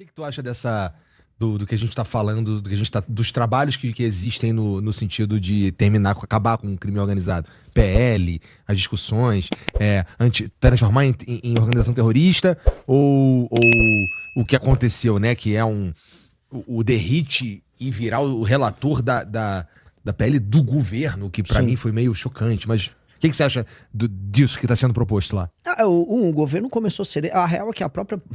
que tu acha do que a gente tá falando, dos trabalhos que existem no sentido de acabar com o crime organizado? PL, as discussões, transformar em organização terrorista ou o que aconteceu, né? Que é o Derrite e virar o relator da PL do governo, que pra mim foi meio chocante, mas... O que você acha disso que está sendo proposto lá? O governo começou a ceder. A real é que a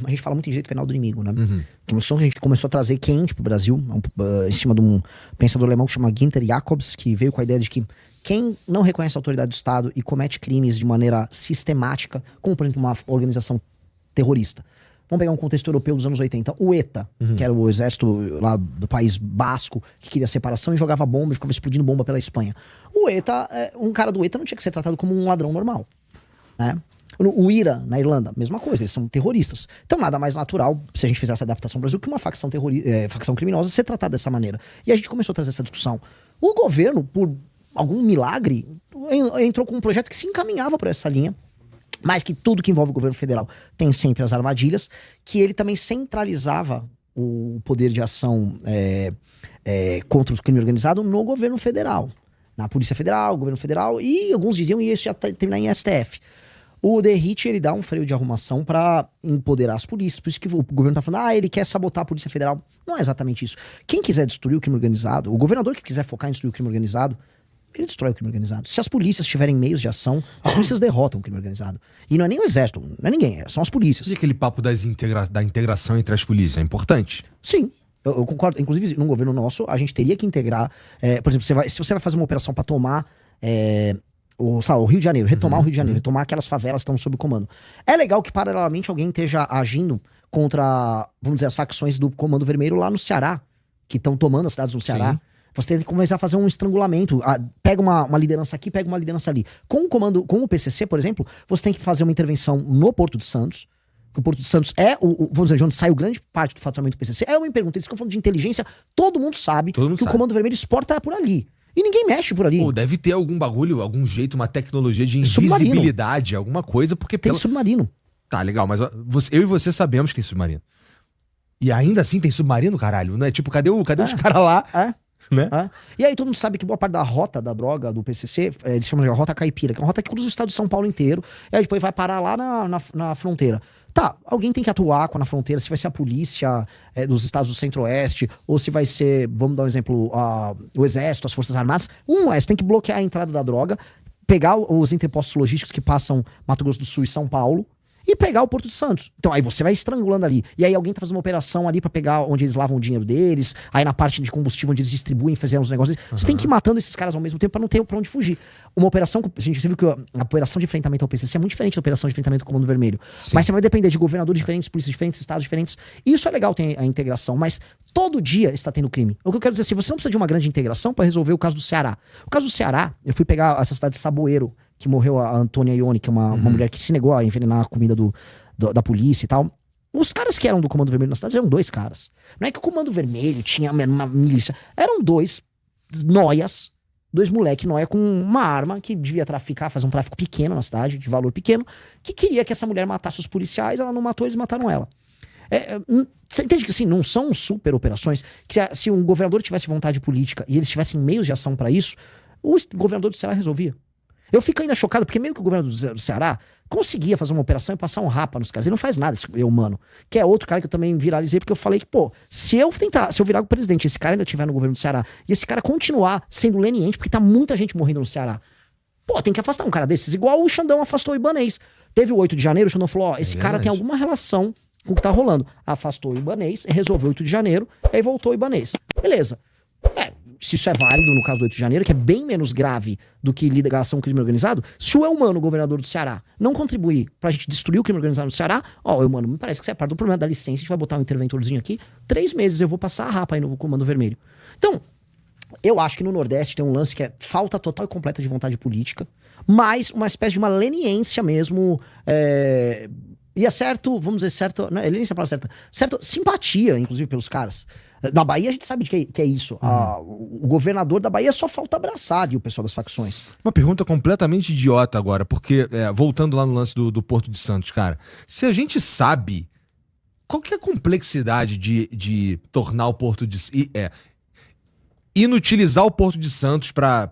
gente fala muito em direito penal do inimigo, né? Uhum. A gente começou a trazer quente pro Brasil, em cima de um pensador alemão que chama Günther Jacobs, que veio com a ideia de que quem não reconhece a autoridade do Estado e comete crimes de maneira sistemática, como por exemplo uma organização terrorista. Vamos pegar um contexto europeu dos anos 80. O ETA, que era o exército lá do país basco, que queria separação e jogava bomba e ficava explodindo bomba pela Espanha. O ETA, um cara do ETA não tinha que ser tratado como um ladrão normal, né? O IRA, na Irlanda, mesma coisa, eles são terroristas. Então nada mais natural, se a gente fizesse a adaptação no Brasil, que uma facção criminosa ser tratada dessa maneira. E a gente começou a trazer essa discussão. O governo, por algum milagre, entrou com um projeto que se encaminhava por essa linha, mas que tudo que envolve o governo federal tem sempre as armadilhas, que ele também centralizava o poder de ação contra os crimes organizados no governo federal. Na Polícia Federal, governo federal, e alguns diziam que isso já terminar em STF. O Derrite, ele dá um freio de arrumação para empoderar as polícias. Por isso que o governo tá falando, ele quer sabotar a Polícia Federal. Não é exatamente isso. Quem quiser destruir o crime organizado, o governador que quiser focar em destruir o crime organizado, ele destrói o crime organizado. Se as polícias tiverem meios de ação, as polícias derrotam o crime organizado. E não é nem o exército, não é ninguém, são as polícias. E aquele papo da integração entre as polícias é importante? Sim. Eu concordo. Inclusive, no governo nosso, a gente teria que integrar... por exemplo, se você vai fazer uma operação para tomar o Rio de Janeiro, retomar o Rio de Janeiro, retomar aquelas favelas que estão sob comando. É legal que, paralelamente, alguém esteja agindo contra, vamos dizer, as facções do Comando Vermelho lá no Ceará, que estão tomando as cidades no Ceará. Sim. Você tem que começar a fazer um estrangulamento. Pega uma liderança aqui, pega uma liderança ali. Com o PCC, por exemplo, você tem que fazer uma intervenção no Porto de Santos, que o Porto de Santos vamos dizer, de onde sai grande parte do faturamento do PCC. Eu me pergunto, eles ficam falando de inteligência, todo mundo sabe que o Comando Vermelho exporta por ali. E ninguém mexe por ali. Deve ter algum bagulho, algum jeito, uma tecnologia de invisibilidade, alguma coisa, porque... Tem submarino. Tá, legal, mas eu e você sabemos que tem submarino. E ainda assim tem submarino, caralho, né? Tipo, cadê os caras lá? Né? E aí todo mundo sabe que boa parte da rota da droga do PCC, eles chamam de rota caipira, que é uma rota que cruza o estado de São Paulo inteiro, e aí depois vai parar lá na fronteira. Tá, alguém tem que atuar na fronteira, se vai ser a polícia dos estados do centro-oeste, ou se vai ser, vamos dar um exemplo, o exército, as forças armadas. Você tem que bloquear a entrada da droga, pegar os interpostos logísticos que passam Mato Grosso do Sul e São Paulo, e pegar o Porto de Santos. Então aí você vai estrangulando ali. E aí alguém tá fazendo uma operação ali pra pegar onde eles lavam o dinheiro deles, aí na parte de combustível onde eles distribuem, fazendo os negócios. Você tem que ir matando esses caras ao mesmo tempo pra não ter pra onde fugir. Uma operação, a gente viu que a operação de enfrentamento ao PCC é muito diferente da operação de enfrentamento ao Comando Vermelho. Sim. Mas você vai depender de governadores diferentes, polícias diferentes, estados diferentes. Isso é legal ter a integração, mas todo dia está tendo crime. O que eu quero dizer assim, você não precisa de uma grande integração pra resolver o caso do Ceará. O caso do Ceará, eu fui pegar essa cidade de Saboeiro, que morreu a Antônia Ione, que é uma mulher que se negou a envenenar a comida da polícia e tal. Os caras que eram do Comando Vermelho na cidade eram 2 caras. Não é que o Comando Vermelho tinha uma milícia. Eram 2 noias, 2 moleque noia com uma arma que devia fazer um tráfico pequeno na cidade, de valor pequeno, que queria que essa mulher matasse os policiais, ela não matou, eles mataram ela. Você entende que assim, não são super operações, que se um governador tivesse vontade política e eles tivessem meios de ação pra isso, o governador do Ceará resolvia. Eu fico ainda chocado, porque meio que o governador do Ceará conseguia fazer uma operação e passar um rapa nos caras. Ele não faz nada, esse humano. Que é outro cara que eu também viralizei, porque eu falei que, se eu virar o presidente e esse cara ainda estiver no governo do Ceará, e esse cara continuar sendo leniente, porque tá muita gente morrendo no Ceará, tem que afastar um cara desses, igual o Xandão afastou o Ibanez. Teve o 8 de janeiro, o Xandão falou, esse cara tem alguma relação com o que tá rolando. Afastou o Ibanez, resolveu o 8 de janeiro, aí voltou o Ibanez. Beleza. Se isso é válido no caso do 8 de janeiro, que é bem menos grave do que ligação ao crime organizado, se o Eumano, governador do Ceará, não contribuir pra gente destruir o crime organizado no Ceará, Eumano, me parece que você é parte do problema da licença, a gente vai botar um interventorzinho aqui, 3 meses eu vou passar a rapa aí no Comando Vermelho. Então, eu acho que no Nordeste tem um lance que é falta total e completa de vontade política, mas uma espécie de uma leniência mesmo, e é certo, vamos dizer certo, não, leniência é a palavra certa, simpatia, inclusive, pelos caras. Na Bahia a gente sabe que é isso. O governador da Bahia só falta abraçar ali o pessoal das facções. Uma pergunta completamente idiota agora, porque voltando lá no lance do Porto de Santos, cara, se a gente sabe Qual que é a complexidade de tornar o Porto de... inutilizar o Porto de Santos pra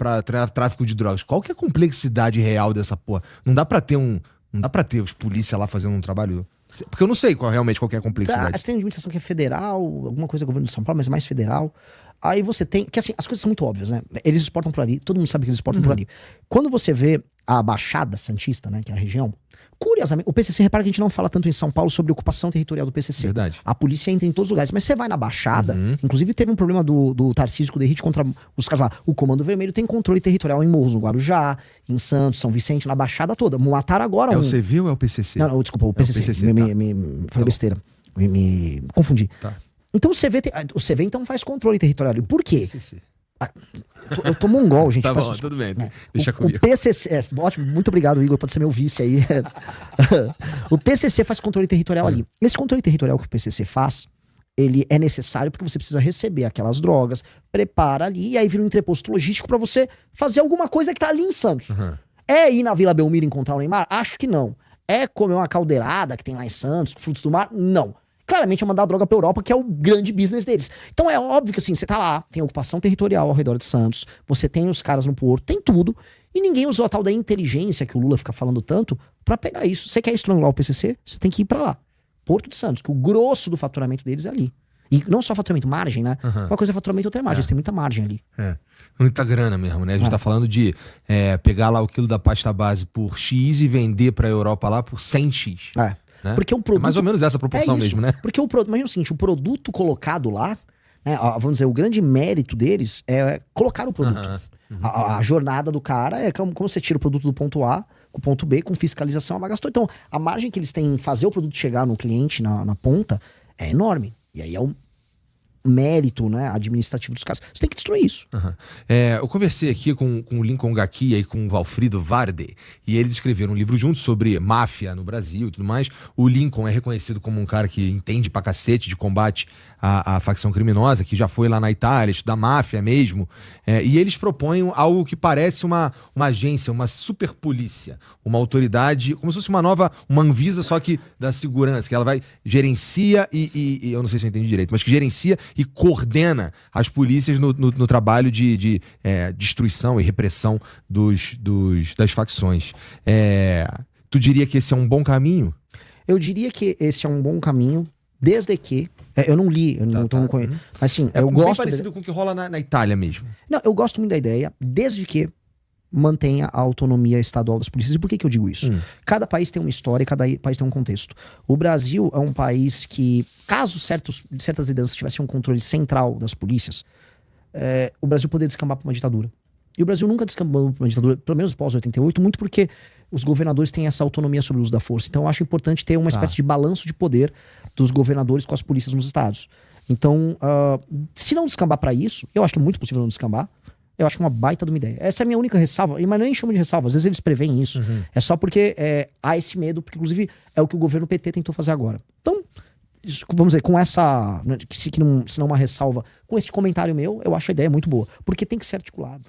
tráfico de drogas? Qual que é a complexidade real dessa porra? Não dá pra ter os polícia lá fazendo um trabalho... Porque eu não sei realmente qual que é a complexidade. Você tem administração que é federal, alguma coisa do governo de São Paulo, mas é mais federal. Aí você tem... Que assim, as coisas são muito óbvias, né? Eles exportam por ali, todo mundo sabe que eles exportam por ali. Quando você vê a Baixada Santista, né, que é a região, curiosamente, o PCC, repara que a gente não fala tanto em São Paulo sobre ocupação territorial do PCC. Verdade. A polícia entra em todos os lugares, mas você vai na Baixada, inclusive teve um problema do Tarcísio com o Derrite contra os caras lá. O Comando Vermelho tem controle territorial em Morros, no Guarujá, em Santos, São Vicente, na Baixada toda. Mataram agora É o CV ou é o PCC? Não, desculpa, o PCC. Falei besteira. Me confundi. Tá. Então o CV então faz controle territorial. E por quê? PCC. Eu tô mongol, gente. Tá bom, Peço tudo bem. né? Deixa comigo. O PCC... ótimo, muito obrigado, Igor, pode ser meu vice aí. O PCC faz controle territorial ali. Esse controle territorial que o PCC faz, ele é necessário porque você precisa receber aquelas drogas, prepara ali, e aí vira um entreposto logístico pra você fazer alguma coisa que tá ali em Santos. É ir na Vila Belmiro encontrar o Neymar? Acho que não. É comer uma caldeirada que tem lá em Santos, com frutos do mar? Não. Claramente é mandar droga pra Europa, que é o grande business deles. Então é óbvio que assim, você tá lá, tem ocupação territorial ao redor de Santos, você tem os caras no porto, tem tudo, e ninguém usou a tal da inteligência que o Lula fica falando tanto pra pegar isso. Você quer estrangular o PCC? Você tem que ir pra lá. Porto de Santos, que o grosso do faturamento deles é ali. E não só faturamento, margem, né? Uma coisa é faturamento, outra é margem. Eles têm muita margem ali. Muita grana mesmo, né? A gente tá falando de pegar lá o quilo da pasta base por X e vender pra Europa lá por 100X. Né? Porque o produto... mais ou menos essa proporção mesmo, né? Porque imagina o seguinte, o produto colocado lá, né, vamos dizer, o grande mérito deles é colocar o produto. A jornada do cara é como você tira o produto do ponto A com o ponto B, com fiscalização, ela gastou. Então, a margem que eles têm em fazer o produto chegar no cliente, na ponta, é enorme. E aí é um mérito, né, administrativo dos caras. Você tem que destruir isso. Eu conversei aqui com o Lincoln Gacchia e com o Valfrido Varde, e eles escreveram um livro juntos sobre máfia no Brasil e tudo mais. O Lincoln é reconhecido como um cara que entende pra cacete de combate à facção criminosa, que já foi lá na Itália, estudar máfia mesmo. E eles propõem algo que parece uma agência, uma super polícia, uma autoridade, como se fosse uma Anvisa, só que da segurança, que ela vai, gerencia e eu não sei se eu entendi direito, mas que gerencia e coordena as polícias no trabalho de destruição e repressão das facções. Tu diria que esse é um bom caminho? Eu diria que esse é um bom caminho, desde que... eu não li, eu não conheço. Mas sim, eu gosto... Bem parecido com o que rola na Itália mesmo. Não, eu gosto muito da ideia, desde que mantenha a autonomia estadual das polícias. E por que eu digo isso? Cada país tem uma história, cada país tem um contexto. O Brasil é um país que, caso certas lideranças tivessem um controle central das polícias, o Brasil poderia descambar para uma ditadura. E o Brasil nunca descambou para uma ditadura, pelo menos pós-88, muito porque os governadores têm essa autonomia sobre o uso da força. Então eu acho importante ter uma espécie de balanço de poder dos governadores com as polícias nos estados. Então, se não descambar para isso, eu acho que é muito possível não descambar, eu acho que é uma baita de uma ideia. Essa é a minha única ressalva, mas nem chamo de ressalva, às vezes eles preveem isso. É só porque há esse medo, porque inclusive é o que o governo PT tentou fazer agora. Então, vamos dizer, com essa, se não uma ressalva, com esse comentário meu, eu acho a ideia muito boa, porque tem que ser articulado.